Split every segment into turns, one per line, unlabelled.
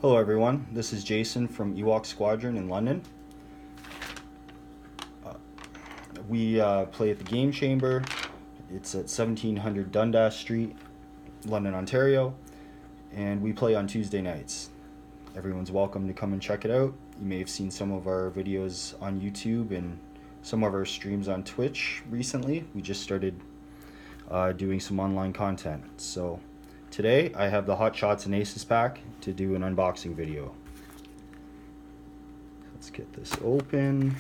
Hello everyone, this is Jason from Ewoksquadron in London. We play at the Game Chamber. It's at 1700 Dundas Street, London, Ontario, and we play on Tuesday nights. Everyone's welcome to come and check it out. You may have seen some of our videos on YouTube and some of our streams on Twitch recently. We just started doing some online content. So today I have the Hotshots and Aces pack to do an unboxing video. Let's get this open.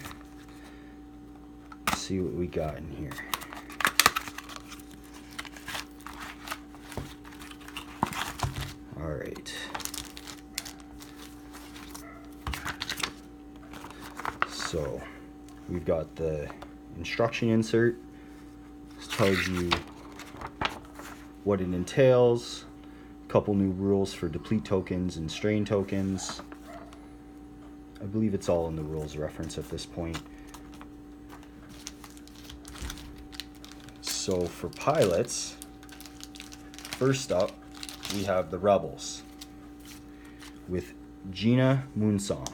See what we got in here. All right. So we've got the instruction insert. This tells you what it entails, a couple new rules for deplete tokens and strain tokens. I believe it's all in the rules reference at this point. So for pilots, first up we have the Rebels with Gina Moonsong.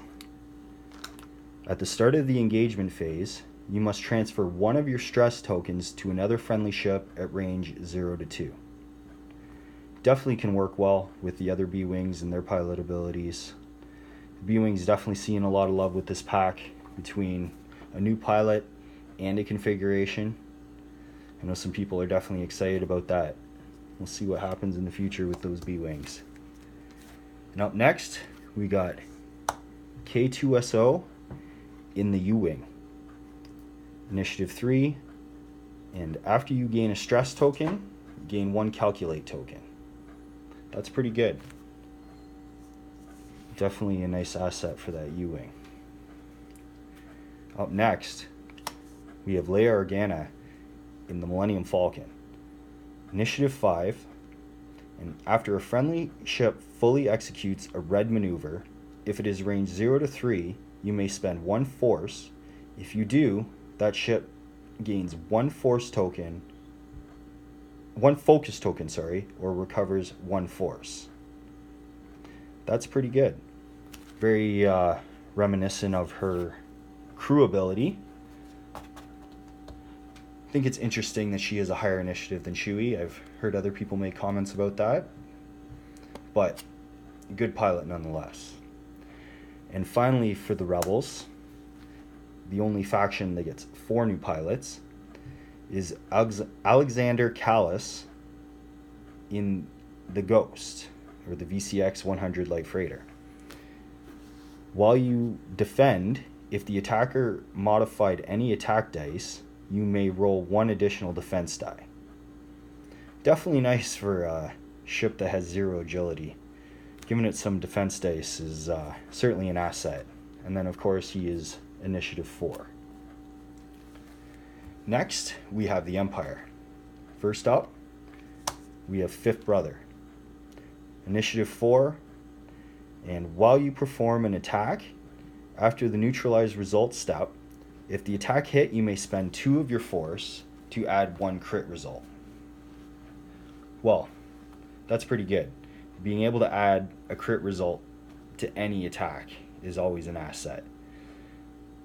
At the start of the engagement phase, you must transfer one of your stress tokens to another friendly ship at range 0 to 2. Definitely can work well with the other B-Wings and their pilot abilities. The B-Wings definitely seeing a lot of love with this pack between a new pilot and a configuration. I know some people are definitely excited about that. We'll see what happens in the future with those B-Wings. And up next, we got K2SO in the U-Wing. Initiative 3, and after you gain a stress token, gain 1 calculate token. That's pretty good. Definitely a nice asset for that U-Wing. Up next, we have Leia Organa in the Millennium Falcon. Initiative 5, and after a friendly ship fully executes a red maneuver, if it is range 0 to 3, you may spend 1 force. If you do, that ship gains 1 focus token, or recovers 1 force. That's pretty good. Very reminiscent of her crew ability. I think it's interesting that she has a higher initiative than Chewie. I've heard other people make comments about that, but good pilot nonetheless. And finally, for the Rebels, the only faction that gets 4 new pilots is Alexander Callas in the Ghost, or the VCX 100 light freighter. While you defend, if the attacker modified any attack dice, you may roll 1 additional defense die. Definitely nice for a ship that has 0 agility. Giving it some defense dice is certainly an asset. And then of course he is Initiative 4. Next, we have the Empire. First up, we have Fifth Brother. Initiative 4, and while you perform an attack, after the neutralize result step, if the attack hit, you may spend 2 of your force to add 1 crit result. Well, that's pretty good. Being able to add a crit result to any attack is always an asset.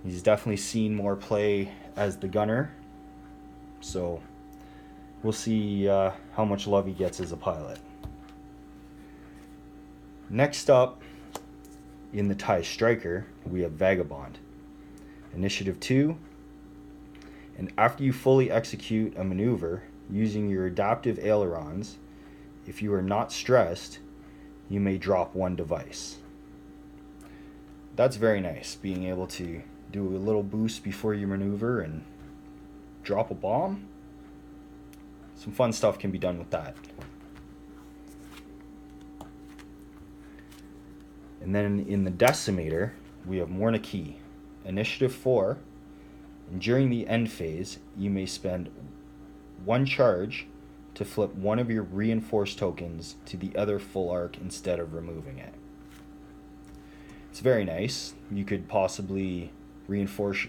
He's definitely seen more play as the Gunnar, so we'll see how much love he gets as a pilot. Next up, in the TIE Striker, we have Vagabond. Initiative 2, and after you fully execute a maneuver using your adaptive ailerons, if you are not stressed, you may drop 1 device. That's very nice, being able to do a little boost before you maneuver and drop a bomb. Some fun stuff can be done with that. And then in the Decimator, we have Morna Key. Initiative 4, and during the end phase, you may spend 1 charge to flip 1 of your reinforced tokens to the other full arc instead of removing it. It's very nice. You could possibly reinforce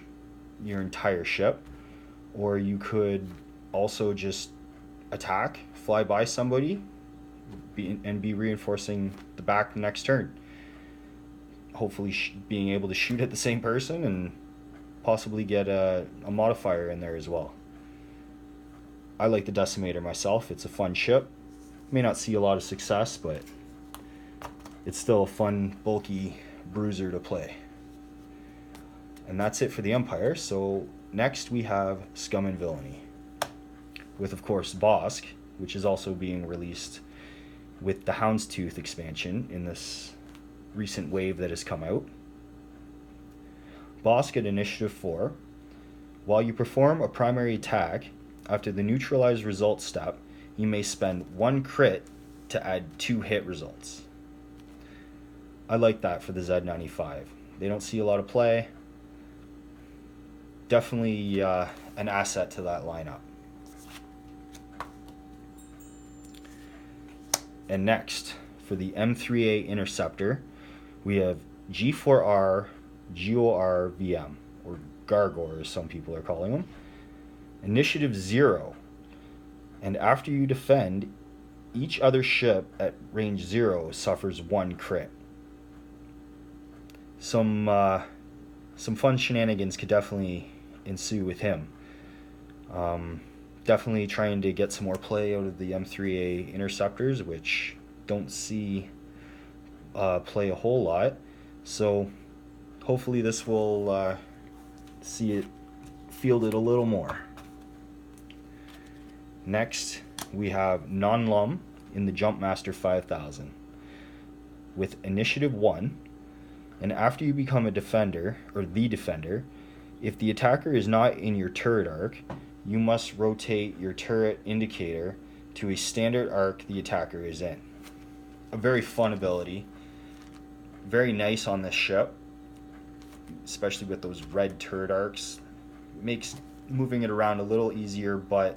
your entire ship, or you could also just attack, fly by somebody, and be reinforcing the back next turn. hopefully being able to shoot at the same person and possibly get a modifier in there as well. I like the Decimator myself. It's a fun ship. May not see a lot of success, but it's still a fun, bulky bruiser to play. And that's it for the Empire. So next we have Scum and Villainy, with of course Bosk, which is also being released with the Houndstooth expansion in this recent wave that has come out. Bosk at Initiative 4. While you perform a primary attack, after the neutralize result step, you may spend 1 crit to add 2 hit results. I like that for the Z95. They don't see a lot of play. Definitely an asset to that lineup. And next, for the M38 Interceptor, we have G4R GOR VM, or Gargor as some people are calling them. Initiative 0. And after you defend, each other ship at range 0 suffers 1 crit. Some fun shenanigans could definitely ensue with him. Definitely trying to get some more play out of the M3A Interceptors, which don't see play a whole lot. So hopefully this will see it fielded a little more. Next, we have Non-Lum in the Jumpmaster 5000 with Initiative 1. And after you become a defender, or the defender, if the attacker is not in your turret arc, you must rotate your turret indicator to a standard arc the attacker is in. A very fun ability. Very nice on this ship, especially with those red turret arcs. Makes moving it around a little easier, but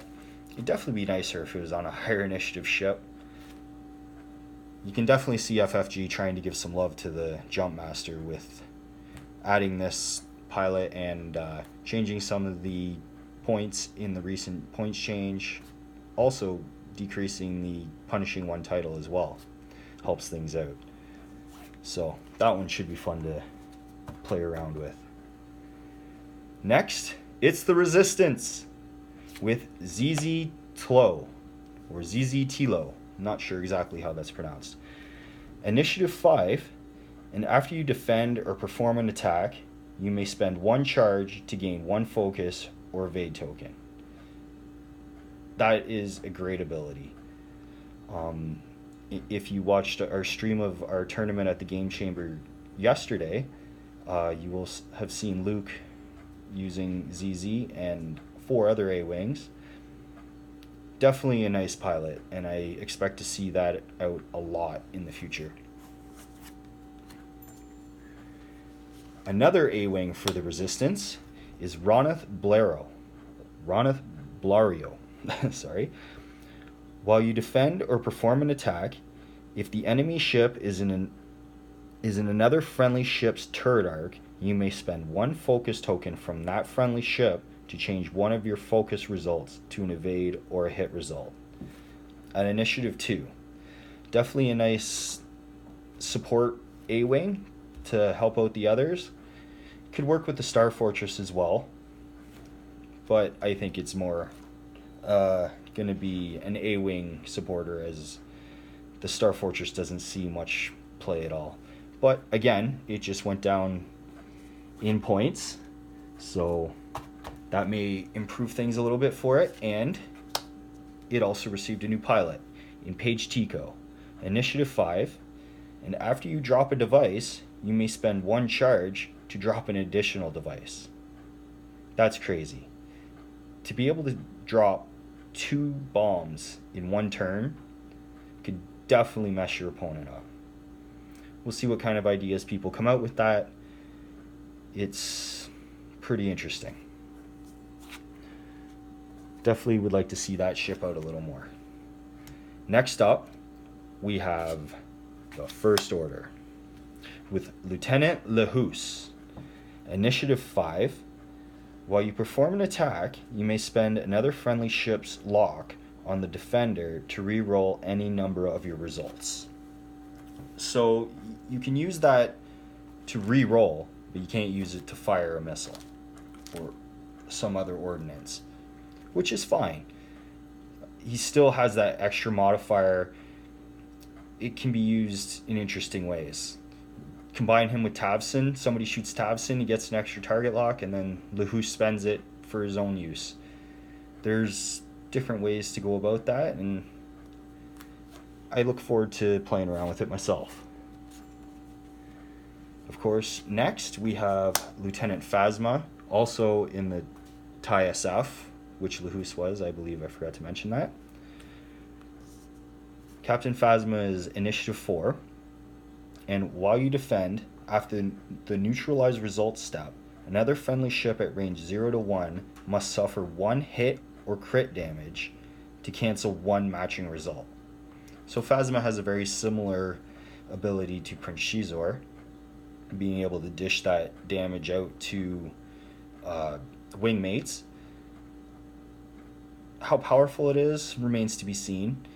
it'd definitely be nicer if it was on a higher initiative ship. You can definitely see FFG trying to give some love to the Jumpmaster with adding this pilot and changing some of the points in the recent points change. Also decreasing the punishing 1 title as well. Helps things out. So that one should be fun to play around with. Next, it's the Resistance with ZZ Tlo, or ZZ Tilo. I'm not sure exactly how that's pronounced. Initiative 5, and after you defend or perform an attack, you may spend 1 charge to gain 1 focus or evade token. That is a great ability. If you watched our stream of our tournament at the Game Chamber yesterday, you will have seen Luke using ZZ and 4 other A-Wings. Definitely a nice pilot, and I expect to see that out a lot in the future. Another A-Wing for the Resistance is Roneth Blario. Sorry. While you defend or perform an attack, if the enemy ship is in another friendly ship's turret arc, you may spend 1 focus token from that friendly ship to change one of your focus results to an evade or a hit result. At Initiative 2, definitely a nice support A-Wing to help out the others. Could work with the Star Fortress as well, but I think it's more going to be an A-Wing supporter, as the Star Fortress doesn't see much play at all. But again, it just went down in points, so that may improve things a little bit for it. And it also received a new pilot in Paige Tico, Initiative 5, and after you drop a device, you may spend 1 charge to drop an additional device. That's crazy. To be able to drop 2 bombs in 1 turn could definitely mess your opponent up. We'll see what kind of ideas people come out with that. It's pretty interesting. Definitely would like to see that ship out a little more. Next up, we have the First Order with Lieutenant LeHoose, Initiative 5. While you perform an attack, you may spend another friendly ship's lock on the defender to re-roll any number of your results. So you can use that to re-roll, but you can't use it to fire a missile or some other ordnance, which is fine. He still has that extra modifier. It can be used in interesting ways. Combine him with Tavson. Somebody shoots Tavson, he gets an extra target lock, and then the hoose spends it for his own use. There's different ways to go about that, and I look forward to playing around with it myself. Of course, next we have Lieutenant Phasma, also in the TIE SF, which Lahoose was, I believe I forgot to mention that. Captain Phasma is Initiative 4, and while you defend, after the neutralize results step, another friendly ship at range 0 to 1 must suffer 1 hit or crit damage to cancel 1 matching result. So Phasma has a very similar ability to Prince Shizor, being able to dish that damage out to wingmates. How powerful it is remains to be seen.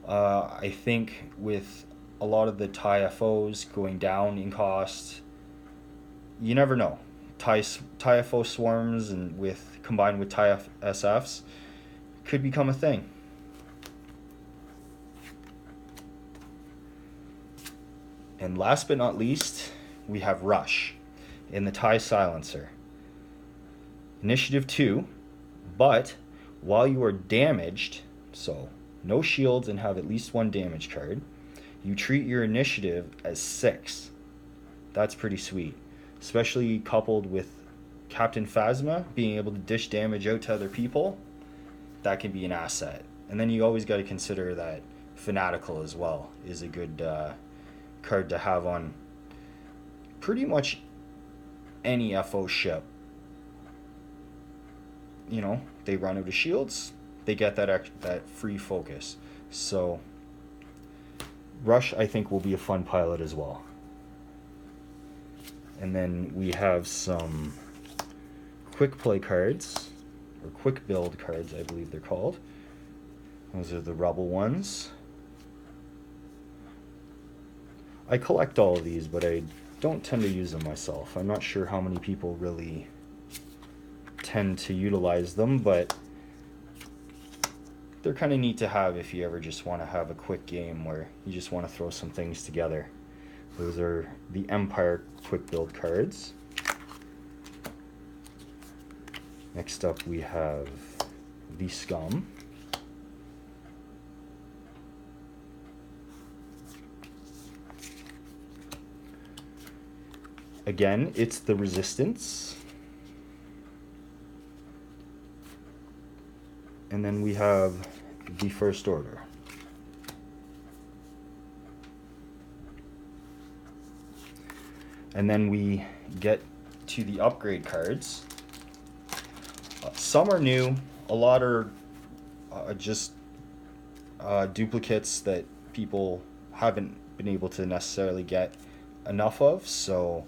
I think with a lot of the TIE FOs going down in cost, you never know. TIE FO swarms and combined with TIE SFs could become a thing. And last but not least, we have Rush in the TIE Silencer. Initiative 2, but while you are damaged, so no shields and have at least 1 damage card, you treat your initiative as 6. That's pretty sweet, especially coupled with Captain Phasma being able to dish damage out to other people. That can be an asset. And then you always got to consider that Fanatical as well is a good card to have on pretty much any FO ship. You know, they run out of shields, they get that free focus. So Rush, I think, will be a fun pilot as well. And then we have some quick play cards, or quick build cards, I believe they're called. Those are the Rebel ones. I collect all of these, but I don't tend to use them myself. I'm not sure how many people really tend to utilize them, but they're kind of neat to have if you ever just want to have a quick game where you just want to throw some things together. Those are the Empire quick build cards. Next up we have the Scum. Again, it's the Resistance. And then we have the First Order. And then we get to the upgrade cards. Some are new, a lot are just duplicates that people haven't been able to necessarily get enough of. So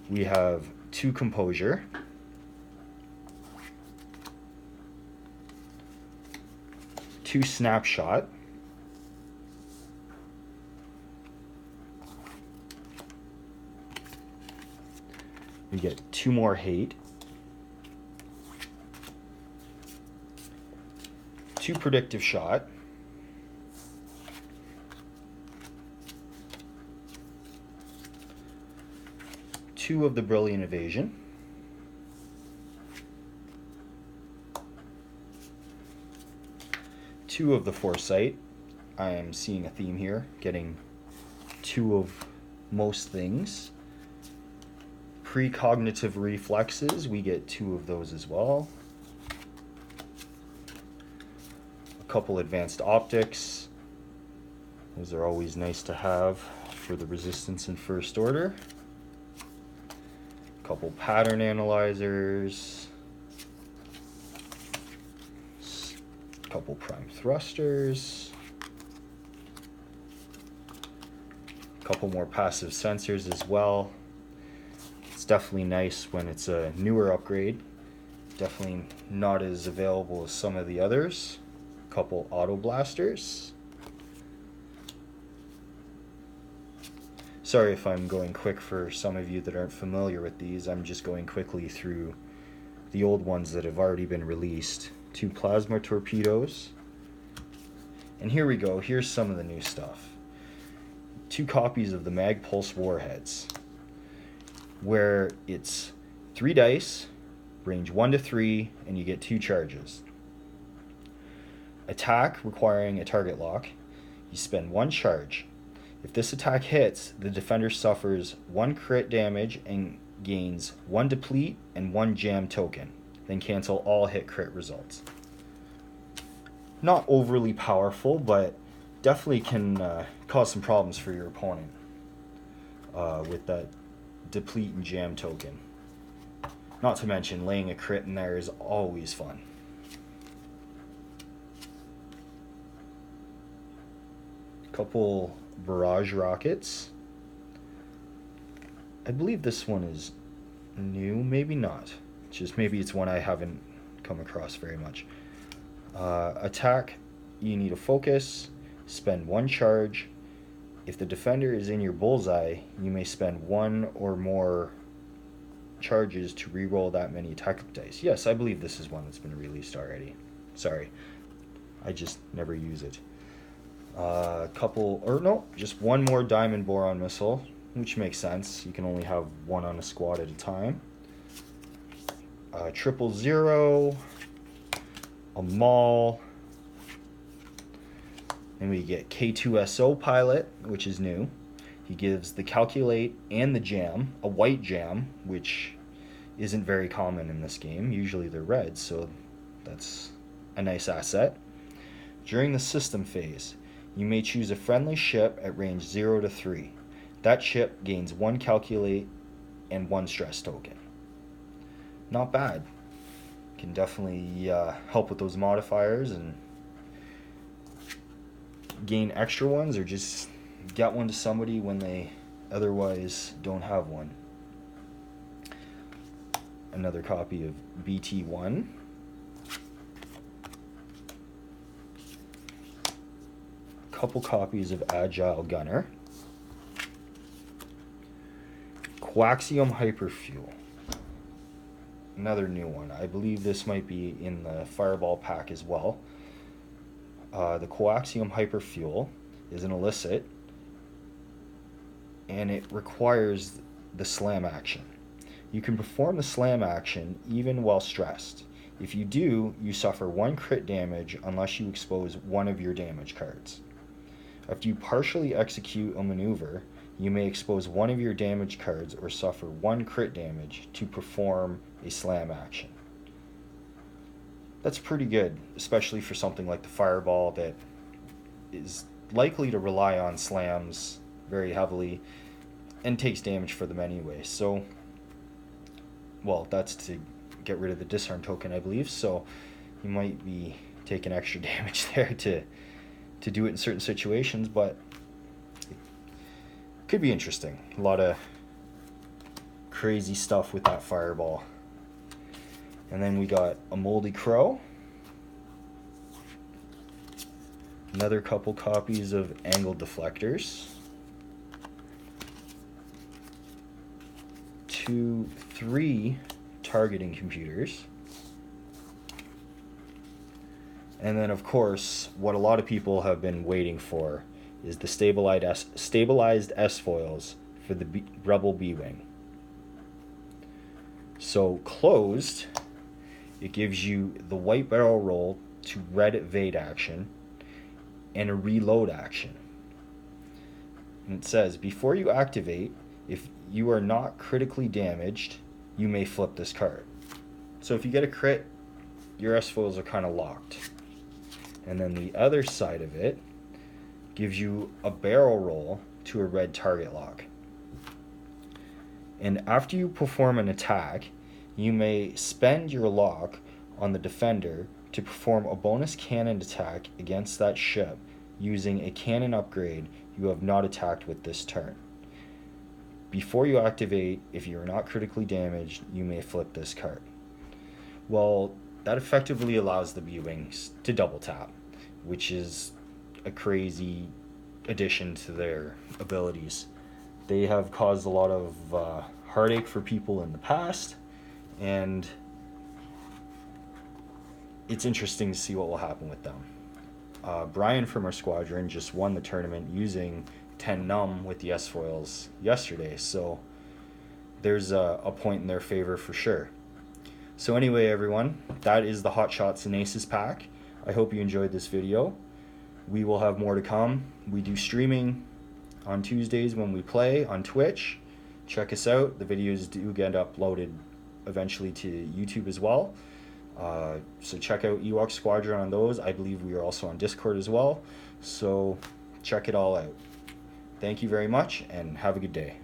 we have 2 Composure, two Snapshot, we get 2 more Hate, 2 Predictive Shot, two of the Brilliant Evasion, two of the Foresight. I am seeing a theme here, getting 2 of most things. Precognitive Reflexes, we get 2 of those as well. A couple Advanced Optics, those are always nice to have for the Resistance and First Order. Couple Pattern Analyzers, couple Prime Thrusters, couple more passive sensors as well. It's definitely nice when it's a newer upgrade. Definitely not as available as some of the others. Couple Auto Blasters. Sorry if I'm going quick for some of you that aren't familiar with these. I'm just going quickly through the old ones that have already been released. 2 plasma torpedoes. And here we go. Here's some of the new stuff. 2 copies of the Mag Pulse Warheads, where it's 3 dice, range 1 to 3, and you get 2 charges. Attack requiring a target lock. You spend 1 charge. If this attack hits, the defender suffers 1 crit damage and gains 1 deplete and 1 jam token. Then cancel all hit crit results. Not overly powerful, but definitely can cause some problems for your opponent with that deplete and jam token. Not to mention, laying a crit in there is always fun. Couple Mirage Rockets. I believe this one is new, maybe not. Just maybe it's one I haven't come across very much. Attack, you need a focus, spend 1 charge. If the defender is in your bullseye, you may spend 1 or more charges to reroll that many attack dice. Yes, I believe this is one that's been released already. Sorry, I just never use it. Just 1 more diamond boron missile, which makes sense. You can only have 1 on a squad at a time. 000, a maul. Then we get K2SO pilot, which is new. He gives the calculate and the jam, a white jam, which isn't very common in this game. Usually they're red, so that's a nice asset. During the system phase, you may choose a friendly ship at range 0 to 3. That ship gains 1 calculate and 1 stress token. Not bad. Can definitely help with those modifiers and gain extra ones, or just get one to somebody when they otherwise don't have one. Another copy of BT1. Couple copies of Agile Gunnar. Coaxial hyperfuel. Another new one. I believe this might be in the Fireball pack as well. The coaxium hyperfuel is an illicit, and it requires the slam action. You can perform the slam action even while stressed. If you do, you suffer 1 crit damage unless you expose 1 of your damage cards. After you partially execute a maneuver, you may expose 1 of your damage cards or suffer 1 crit damage to perform a slam action. That's pretty good, especially for something like the Fireball that is likely to rely on slams very heavily and takes damage for them anyway. So, well, that's to get rid of the disarm token, I believe, so you might be taking extra damage there to do it in certain situations, but it could be interesting. A lot of crazy stuff with that Fireball. And then we got a moldy crow. Another couple copies of angled deflectors. 3 targeting computers. And then, of course, what a lot of people have been waiting for is the stabilized S-foils for the Rebel B-Wing. So, closed, it gives you the white barrel roll to red evade action and a reload action. And it says, before you activate, if you are not critically damaged, you may flip this card. So if you get a crit, your S-foils are kind of locked. And then the other side of it gives you a barrel roll to a red target lock. And after you perform an attack, you may spend your lock on the defender to perform a bonus cannon attack against that ship using a cannon upgrade you have not attacked with this turn. Before you activate, if you are not critically damaged, you may flip this card. Well, that effectively allows the B-Wings to double tap, which is a crazy addition to their abilities. They have caused a lot of heartache for people in the past, and it's interesting to see what will happen with them. Brian from our squadron just won the tournament using 10 num with the S-foils yesterday, so there's a point in their favor for sure. So anyway, everyone, that is the Hotshots and Aces pack. I hope you enjoyed this video. We will have more to come. We do streaming on Tuesdays when we play on Twitch. Check us out. The videos do get uploaded eventually to YouTube as well. So check out Ewok Squadron on those. I believe we are also on Discord as well. So check it all out. Thank you very much and have a good day.